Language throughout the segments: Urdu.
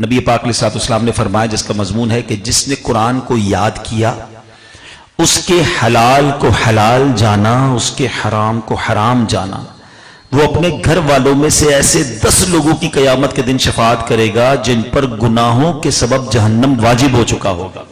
نبی پاک علیہ الصلوۃ والسلام نے فرمایا، جس کا مضمون ہے کہ جس نے قرآن کو یاد کیا اس کے حلال کو حلال جانا، اس کے حرام کو حرام جانا، وہ اپنے گھر والوں میں سے ایسے 10 لوگوں کی قیامت کے دن شفاعت کرے گا جن پر گناہوں کے سبب جہنم واجب ہو چکا ہوگا۔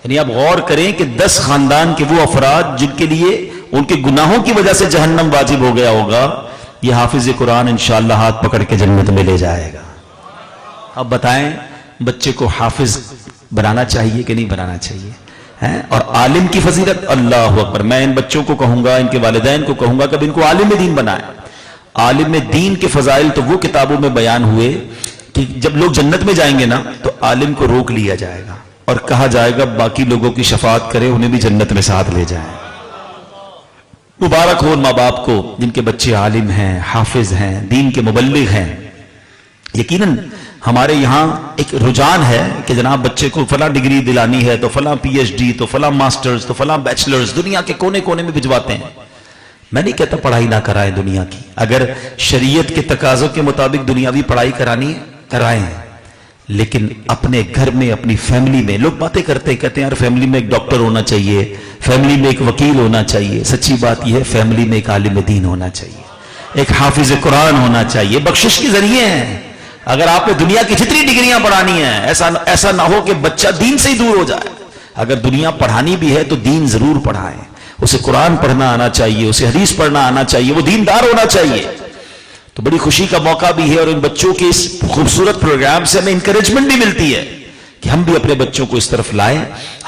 یعنی آپ غور کریں کہ 10 خاندان کے وہ افراد جن کے لیے ان کے گناہوں کی وجہ سے جہنم واجب ہو گیا ہوگا، یہ حافظ قرآن انشاءاللہ ہاتھ پکڑ کے جنت میں لے جائے گا۔ اب بتائیں بچے کو حافظ بنانا چاہیے کہ نہیں بنانا چاہیے؟ اور عالم کی فضیلت، اللہ اکبر، میں ان بچوں کو کہوں گا، ان کے والدین کو کہوں گا کہ ان کو عالم دین بنائیں۔ عالم دین کے فضائل تو وہ کتابوں میں بیان ہوئے کہ جب لوگ جنت میں جائیں گے نا تو عالم کو روک لیا جائے گا اور کہا جائے گا باقی لوگوں کی شفاعت کرے، انہیں بھی جنت میں ساتھ لے جائیں۔ مبارک ہو ان ماں باپ کو جن کے بچے عالم ہیں، حافظ ہیں، دین کے مبلغ ہیں۔ یقیناً ہمارے یہاں ایک رجحان ہے کہ جناب بچے کو فلاں ڈگری دلانی ہے تو فلاں پی ایچ ڈی، تو فلاں ماسٹرز، تو فلاں بیچلرز، دنیا کے کونے کونے میں بھجواتے ہیں۔ میں نہیں کہتا پڑھائی نہ کرائیں دنیا کی، اگر شریعت کے تقاضوں کے مطابق دنیاوی پڑھائی کرانی ہے کرائیں، لیکن اپنے گھر میں، اپنی فیملی میں لوگ باتیں کرتے ہیں، کہتے ہیں یار فیملی میں ایک ڈاکٹر ہونا چاہیے، فیملی میں ایک وکیل ہونا چاہیے۔ سچی بات یہ ہے فیملی میں ایک عالم دین ہونا چاہیے، ایک حافظ قرآن ہونا چاہیے۔ بخشش کے ذریعے ہیں۔ اگر آپ نے دنیا کی جتنی ڈگریاں پڑھانی ہیں، ایسا نہ ہو کہ بچہ دین سے ہی دور ہو جائے۔ اگر دنیا پڑھانی بھی ہے تو دین ضرور پڑھائیں، اسے قرآن پڑھنا آنا چاہیے، اسے حدیث پڑھنا آنا چاہیے، وہ دیندار ہونا چاہیے۔ تو بڑی خوشی کا موقع بھی ہے اور ان بچوں کے اس خوبصورت پروگرام سے ہمیں انکریجمنٹ بھی ملتی ہے کہ ہم بھی اپنے بچوں کو اس طرف لائیں۔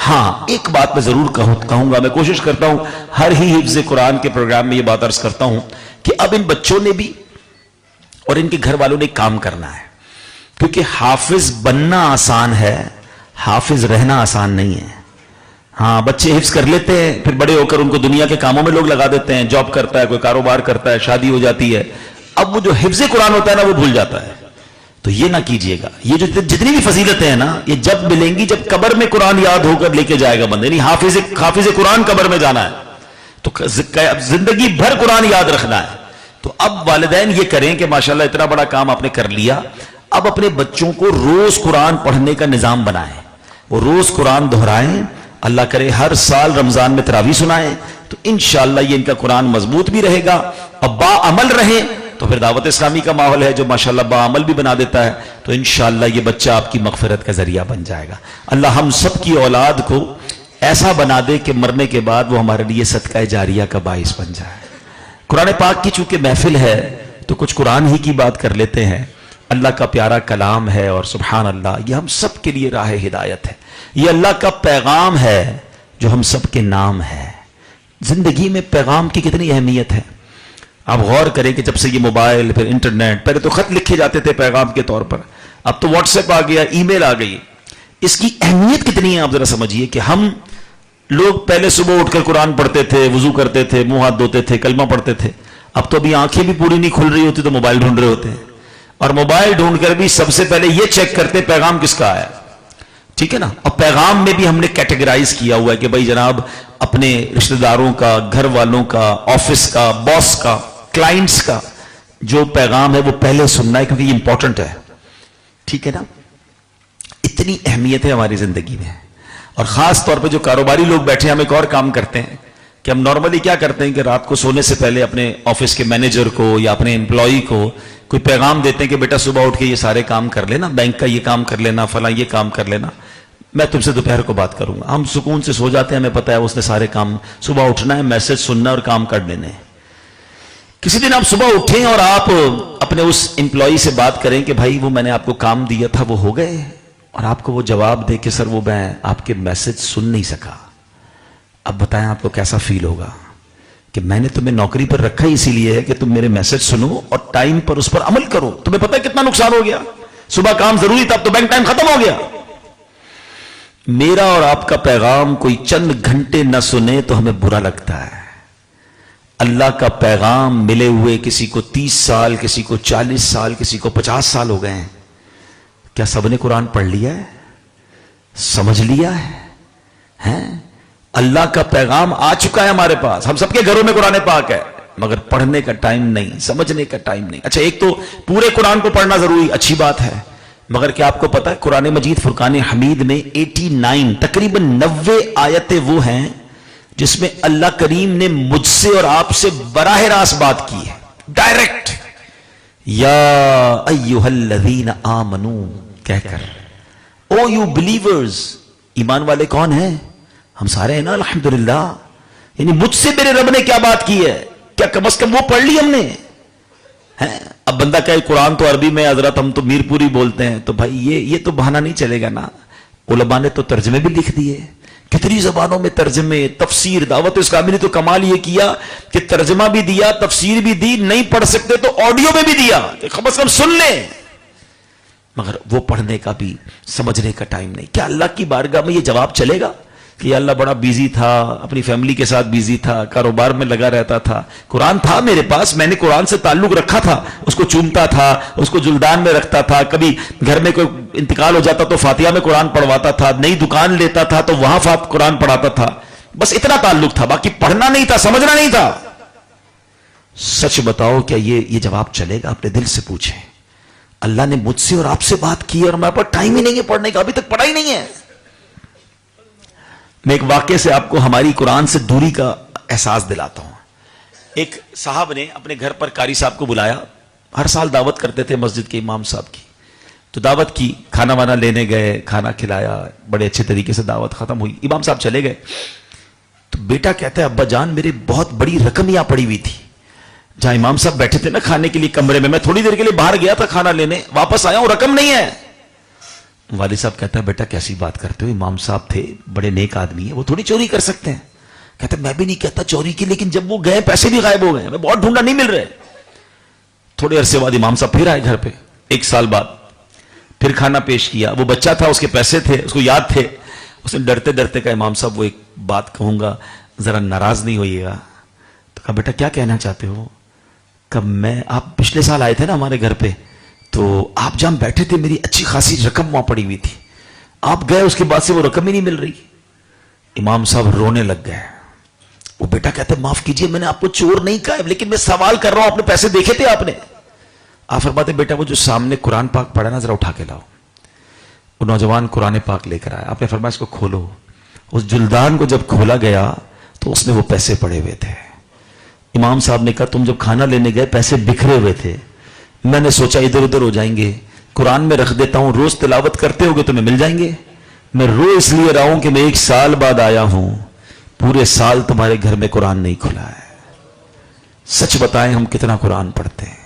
ہاں ایک بات میں ضرور کہوں گا، میں کوشش کرتا ہوں ہر ہی حفظ قرآن کے پروگرام میں یہ بات عرض کرتا ہوں کہ اب ان بچوں نے بھی اور ان کے گھر والوں نے کام کرنا ہے، کیونکہ حافظ بننا آسان ہے، حافظ رہنا آسان نہیں ہے۔ ہاں بچے حفظ کر لیتے ہیں، پھر بڑے ہو کر ان کو دنیا کے کاموں میں لوگ لگا دیتے ہیں، جاب کرتا ہے، کوئی کاروبار کرتا ہے، شادی ہو جاتی ہے، اب وہ جو حفظ قرآن ہوتا ہے نا وہ بھول جاتا ہے۔ تو یہ نہ کیجئے گا، یہ جو جتنی بھی فضیلتیں ہیں نا یہ جب ملیں گی جب قبر میں قرآن یاد ہو کر لے کے جائے گا بندے، نہیں حافظ قرآن قبر میں جانا ہے تو زندگی بھر قرآن یاد رکھنا ہے۔ تو اب والدین یہ کریں کہ ماشاءاللہ اتنا بڑا کام آپ نے کر لیا، اب اپنے بچوں کو روز قرآن پڑھنے کا نظام بنائیں، وہ روز قرآن دہرائیں، اللہ کرے ہر سال رمضان میں تراویح سنائیں، تو انشاءاللہ یہ ان کا قرآن مضبوط بھی رہے گا اور باعمل رہیں۔ تو پھر دعوت اسلامی کا ماحول ہے جو ماشاءاللہ باعمل بھی بنا دیتا ہے، تو انشاءاللہ یہ بچہ آپ کی مغفرت کا ذریعہ بن جائے گا۔ اللہ ہم سب کی اولاد کو ایسا بنا دے کہ مرنے کے بعد وہ ہمارے لیے صدقہ جاریہ کا باعث بن جائے۔ قرآن پاک کی چونکہ محفل ہے تو کچھ قرآن ہی کی بات کر لیتے ہیں۔ اللہ کا پیارا کلام ہے اور سبحان اللہ یہ ہم سب کے لیے راہ ہدایت ہے، یہ اللہ کا پیغام ہے جو ہم سب کے نام ہے۔ زندگی میں پیغام کی کتنی اہمیت ہے، آپ غور کریں کہ جب سے یہ موبائل، پھر انٹرنیٹ، پہلے تو خط لکھے جاتے تھے پیغام کے طور پر، اب تو واٹس ایپ آ گیا، ای میل آ گئی، اس کی اہمیت کتنی ہے آپ ذرا سمجھیے کہ ہم لوگ پہلے صبح اٹھ کر قرآن پڑھتے تھے، وضو کرتے تھے، منہ ہاتھ دھوتے تھے، کلمہ پڑھتے تھے، اب تو ابھی آنکھیں بھی پوری نہیں کھل رہی ہوتی تو موبائل ڈھونڈ رہے ہوتے ہیں، اور موبائل ڈھونڈ کر بھی سب سے پہلے یہ چیک کرتے پیغام کس کا آیا، ٹھیک ہے نا۔ اور پیغام میں بھی ہم نے کیٹیگرائز کیا ہوا ہے کہ بھائی جناب اپنے رشتہ داروں کا، گھر والوں کا، آفس کا، باس کا، کلائنٹس کا جو پیغام ہے وہ پہلے سننا ہے کیونکہ یہ امپورٹنٹ ہے، ٹھیک ہے نا۔ اتنی اہمیت ہے ہماری زندگی میں، اور خاص طور پہ جو کاروباری لوگ بیٹھے ہیں ہم ایک اور کام کرتے ہیں کہ ہم نارملی کیا کرتے ہیں کہ رات کو سونے سے پہلے اپنے آفس کے مینیجر کو یا اپنے امپلائی کو کوئی پیغام دیتے ہیں کہ بیٹا صبح اٹھ کے یہ سارے کام کر لینا، بینک کا یہ کام کر لینا، فلاں یہ کام کر لینا، میں تم سے دوپہر کو بات کروں گا۔ ہم سکون سے سو جاتے ہیں، ہمیں پتہ ہے اس نے سارے کام، صبح اٹھنا ہے، میسج سننا اور کام کر لینے ہیں۔ کسی دن آپ صبح اٹھیں اور آپ اپنے اس امپلائی سے بات کریں کہ بھائی وہ میں نے آپ کو کام دیا تھا وہ ہو گئے، اور آپ کو وہ جواب دے کہ سر وہ میں آپ کے میسج سن نہیں سکا۔ اب بتائیں آپ کو کیسا فیل ہوگا کہ میں نے تمہیں نوکری پر رکھا ہی اسی لیے ہے کہ تم میرے میسج سنو اور ٹائم پر اس پر عمل کرو۔ تمہیں پتہ ہے کتنا نقصان ہو گیا، صبح کام ضروری تھا اب تو بینک ٹائم ختم ہو گیا۔ میرا اور آپ کا پیغام کوئی چند گھنٹے نہ سنے تو ہمیں برا لگتا ہے، اللہ کا پیغام ملے ہوئے کسی کو 30 سال، کسی کو 40 سال، کسی کو 50 سال ہو گئے ہیں۔ کیا سب نے قرآن پڑھ لیا ہے، سمجھ لیا ہے؟ اللہ کا پیغام آ چکا ہے ہمارے پاس، ہم سب کے گھروں میں قرآن پاک ہے، مگر پڑھنے کا ٹائم نہیں، سمجھنے کا ٹائم نہیں۔ اچھا ایک تو پورے قرآن کو پڑھنا ضروری، اچھی بات ہے، مگر کیا آپ کو پتا ہے قرآن مجید فرقان حمید میں 89 تقریباً 90 آیتیں وہ ہیں جس میں اللہ کریم نے مجھ سے اور آپ سے براہ راست بات کی ہے، ڈائریکٹ، یا ایھا الذین آمنو کہہ کر، او یو بلیورز، ایمان والے کون ہیں؟ ہم سارے ہیں نا الحمدللہ. یعنی مجھ سے میرے رب نے کیا بات کی ہے، کیا کم از کم وہ پڑھ لی ہم نے؟ اب بندہ کہے قرآن تو عربی میں حضرت ہم تو میر پوری بولتے ہیں، تو بھائی یہ تو بہانہ نہیں چلے گا نا. علماء نے تو ترجمے بھی لکھ دیے، کتنی زبانوں میں ترجمے، تفسیر. دعوت اسلامی نے تو کمال یہ کیا کہ ترجمہ بھی دیا، تفسیر بھی دی، نہیں پڑھ سکتے تو آڈیو میں بھی دیا کہ کم از کم سن لیں. مگر وہ پڑھنے کا بھی سمجھنے کا ٹائم نہیں. کیا اللہ کی بارگاہ میں یہ جواب چلے گا کہ یا اللہ بڑا بیزی تھا، اپنی فیملی کے ساتھ بیزی تھا، کاروبار میں لگا رہتا تھا، قرآن تھا میرے پاس، میں نے قرآن سے تعلق رکھا تھا، اس کو چومتا تھا، اس کو جلدان میں رکھتا تھا، کبھی گھر میں کوئی انتقال ہو جاتا تو فاتحہ میں قرآن پڑھواتا تھا، نئی دکان لیتا تھا تو وہاں قرآن پڑھاتا تھا، بس اتنا تعلق تھا، باقی پڑھنا نہیں تھا، سمجھنا نہیں تھا. سچ بتاؤ کیا یہ جواب چلے گا؟ اپنے دل سے پوچھیں. اللہ نے مجھ سے اور آپ سے بات کی اور میرے پاس ٹائم ہی نہیں ہے پڑھنے کا، ابھی تک پڑھا ہی نہیں ہے. میں ایک واقعے سے آپ کو ہماری قرآن سے دوری کا احساس دلاتا ہوں. ایک صاحب نے اپنے گھر پر قاری صاحب کو بلایا، ہر سال دعوت کرتے تھے مسجد کے امام صاحب کی، تو دعوت کی، کھانا وانا لینے گئے، کھانا کھلایا، بڑے اچھے طریقے سے دعوت ختم ہوئی، امام صاحب چلے گئے. تو بیٹا کہتا ہے ابا جان میرے بہت بڑی رقم یہاں پڑی ہوئی تھی، جہاں امام صاحب بیٹھے تھے نا کھانے کے لیے کمرے میں تھوڑی دیر کے لیے باہر گیا تھا کھانا لینے، واپس آیا ہوں رقم نہیں ہے. والد صاحب کہتا ہے بیٹا کیسی بات کرتے ہو، امام صاحب تھے، بڑے نیک آدمی ہیں، وہ تھوڑی چوری کر سکتے ہیں. کہتا ہے میں بھی نہیں کہتا چوری کی، لیکن جب وہ گئے پیسے بھی غائب ہو گئے، میں بہت ڈھونڈا نہیں مل رہے. تھوڑے عرصے بعد امام صاحب پھر آئے گھر پہ، 1 سال بعد پھر کھانا پیش کیا، وہ بچہ تھا، اس کے پیسے تھے، اس کو یاد تھے. اس نے ڈرتے ڈرتے کہا امام صاحب وہ ایک بات کہوں گا، ذرا ناراض نہیں ہوئیے گا. تو کہا بیٹا کیا کہنا چاہتے ہو؟ کہ آپ پچھلے سال آئے تھے نا ہمارے گھر پہ، تو آپ جہاں بیٹھے تھے میری اچھی خاصی رقم وہاں پڑی ہوئی تھی، آپ گئے اس کے بعد سے وہ رقم ہی نہیں مل رہی. امام صاحب رونے لگ گئے. وہ بیٹا کہتے معاف کیجئے میں نے آپ کو چور نہیں کہا، لیکن میں سوال کر رہا ہوں، آپ نے پیسے دیکھے تھے آپ نے؟ آپ فرماتے بیٹا وہ جو سامنے قرآن پاک پڑھا نا ذرا اٹھا کے لاؤ. وہ نوجوان قرآن پاک لے کر آیا، آپ نے فرمایا اس کو کھولو. اس جلدان کو جب کھولا گیا تو اس میں وہ پیسے پڑے ہوئے تھے. امام صاحب نے کہا تم جب کھانا لینے گئے پیسے بکھرے ہوئے تھے، میں نے سوچا ادھر ادھر ہو جائیں گے، قرآن میں رکھ دیتا ہوں، روز تلاوت کرتے ہوگے تمہیں مل جائیں گے. میں رو اس لیے رہا ہوں کہ میں 1 سال بعد آیا ہوں، پورے سال تمہارے گھر میں قرآن نہیں کھلا ہے. سچ بتائیں ہم کتنا قرآن پڑھتے ہیں؟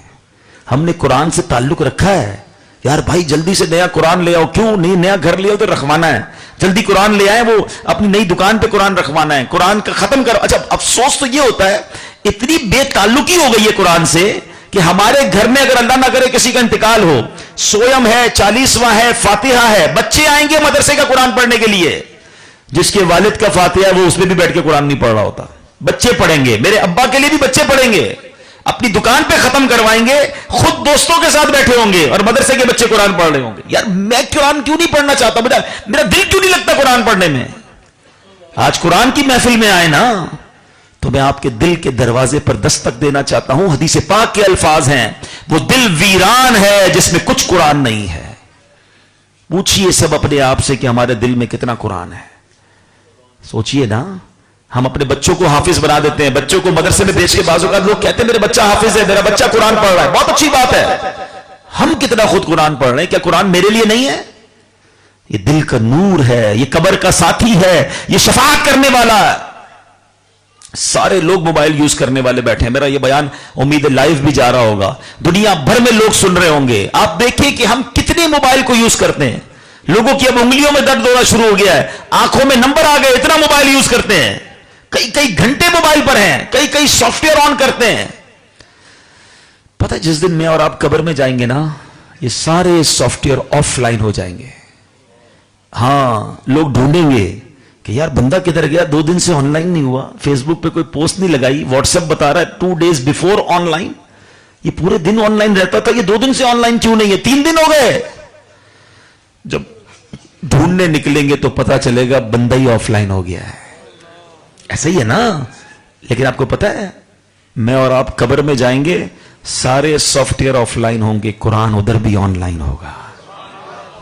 ہم نے قرآن سے تعلق رکھا ہے؟ یار بھائی جلدی سے نیا قرآن لے آؤ، کیوں نہیں نیا گھر لے آؤ تو رکھوانا ہے، جلدی قرآن لے آئے، وہ اپنی نئی دکان پہ قرآن رکھوانا ہے، قرآن کا ختم کرو. اچھا افسوس تو یہ ہوتا ہے اتنی بے تعلقی ہو گئی ہے قرآن سے کہ ہمارے گھر میں اگر اللہ نہ کرے کسی کا انتقال ہو، سویم ہے، 40واں ہے، فاتحہ ہے، بچے آئیں گے مدرسے کا قرآن پڑھنے کے لیے، جس کے والد کا فاتحہ ہے وہ اس میں بھی بیٹھ کے قرآن نہیں پڑھ رہا ہوتا. بچے پڑھیں گے، میرے ابا کے لیے بھی بچے پڑھیں گے، اپنی دکان پہ ختم کروائیں گے، خود دوستوں کے ساتھ بیٹھے ہوں گے اور مدرسے کے بچے قرآن پڑھ رہے ہوں گے. یار میں قرآن کیوں نہیں پڑھنا چاہتا، میرا دل کیوں نہیں لگتا قرآن پڑھنے میں؟ آج قرآن کی محفل میں آئے نا تو میں آپ کے دل کے دروازے پر دستک دینا چاہتا ہوں. حدیث پاک کے الفاظ ہیں، وہ دل ویران ہے جس میں کچھ قرآن نہیں ہے. پوچھئے سب اپنے آپ سے کہ ہمارے دل میں کتنا قرآن ہے. سوچئے نا، ہم اپنے بچوں کو حافظ بنا دیتے ہیں، بچوں کو مدرسے میں بھیج کے بعض اوقات لوگ کہتے ہیں میرے بچہ حافظ ہے، میرا بچہ قرآن پڑھ رہا ہے، بہت اچھی بات ہے. ہم کتنا خود قرآن پڑھ رہے ہیں؟ کیا قرآن میرے لیے نہیں ہے؟ یہ دل کا نور ہے، یہ قبر کا ساتھی ہے، یہ شفاعت کرنے والا ہے. سارے لوگ موبائل یوز کرنے والے بیٹھے ہیں. میرا یہ بیان امید ہے لائیو بھی جا رہا ہوگا، دنیا بھر میں لوگ سن رہے ہوں گے. آپ دیکھیں کہ ہم کتنے موبائل کو یوز کرتے ہیں. لوگوں کی اب انگلیوں میں درد ہونا شروع ہو گیا ہے، آنکھوں میں نمبر آ گئے، اتنا موبائل یوز کرتے ہیں. کئی گھنٹے موبائل پر ہیں، کئی سافٹ ویئر آن کرتے ہیں. پتہ ہے جس دن میں اور آپ قبر میں جائیں گے نا، یہ سارے سافٹ ویئر آف لائن ہو جائیں گے. ہاں لوگ ڈھونڈیں گے کہ یار بندہ کدھر گیا، 2 دن سے آن لائن نہیں ہوا، فیس بک پہ کوئی پوسٹ نہیں لگائی، واٹس ایپ بتا رہا ہے 2 days before آن لائن. یہ پورے دن آن لائن رہتا تھا، یہ 2 دن سے آن لائن کیوں نہیں ہے؟ 3 دن ہو گئے. جب ڈھونڈنے نکلیں گے تو پتا چلے گا بندہ ہی آف لائن ہو گیا ہے. ایسا ہی ہے نا. لیکن آپ کو پتا ہے میں اور آپ قبر میں جائیں گے، سارے سافٹ ویئر آف لائن ہوں گے، قرآن ادھر بھی آن لائن ہوگا.